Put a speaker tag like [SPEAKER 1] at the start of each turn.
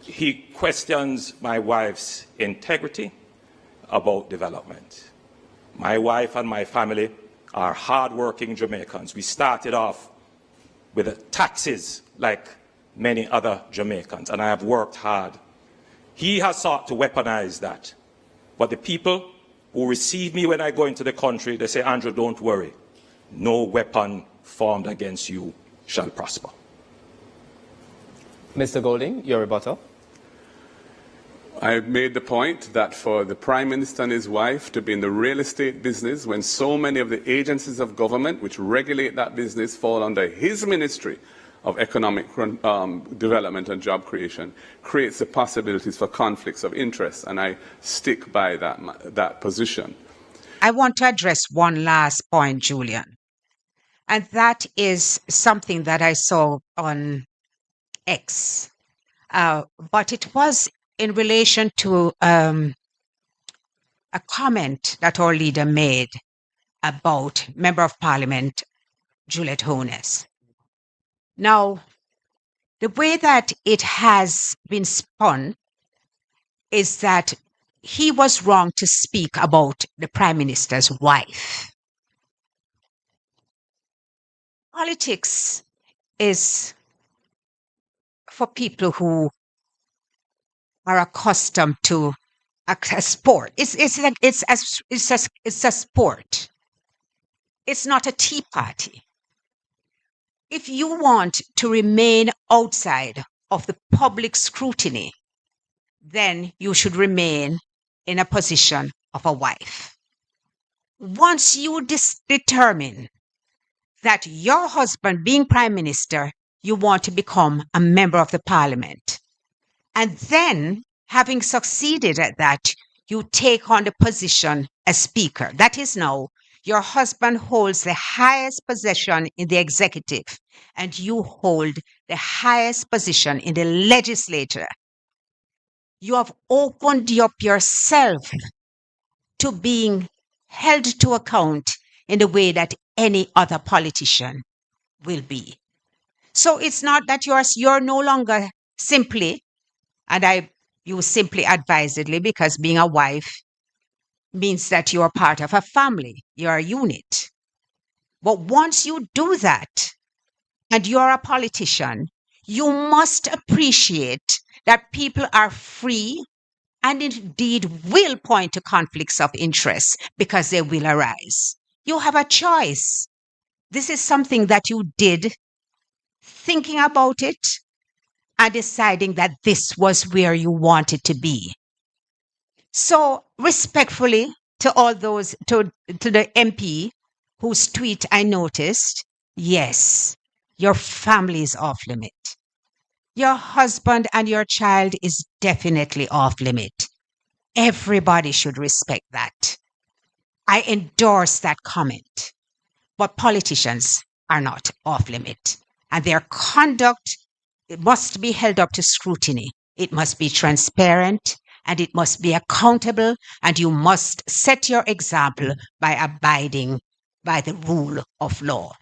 [SPEAKER 1] he questions my wife's integrity about development. My wife and my family are hardworking Jamaicans. We started off with taxes like many other Jamaicans, and I have worked hard. He has sought to weaponize that. But the people who receive me when I go into the country, they say, Andrew, don't worry. No weapon formed against you shall prosper.
[SPEAKER 2] Mr. Golding, your rebuttal.
[SPEAKER 3] I made the point that for the Prime Minister and his wife to be in the real estate business when so many of the agencies of government which regulate that business fall under his Ministry of Economic Development and Job Creation creates the possibilities for conflicts of interest, and I stick by that position.
[SPEAKER 4] I want to address one last point, Julian, and that is something that I saw on X, but it was in relation to a comment that our leader made about Member of Parliament Juliet Holness. Now, the way that it has been spun is that he was wrong to speak about the Prime Minister's wife. Politics is for people who are accustomed to a sport. It's a sport. It's not a tea party. If you want to remain outside of the public scrutiny, then you should remain in a position of a wife. Once you determine that your husband, being Prime Minister, you want to become a member of the Parliament, and then, having succeeded at that, you take on the position as Speaker. That is now, your husband holds the highest position in the executive, and you hold the highest position in the legislature. You have opened up yourself to being held to account in the way that any other politician will be. So it's not that you're no longer simply, and I use simply advisedly because being a wife means that you're part of a family, you're a unit. But once you do that, and you're a politician, you must appreciate that people are free and indeed will point to conflicts of interest because they will arise. You have a choice. This is something that you did, thinking about it and deciding that this was where you wanted to be. So respectfully to all those, to the MP whose tweet I noticed, yes, your family is off limit. Your husband and your child is definitely off limit. Everybody should respect that. I endorse that comment. But politicians are not off limit. And their conduct, it must be held up to scrutiny. It must be transparent and it must be accountable, and you must set your example by abiding by the rule of law.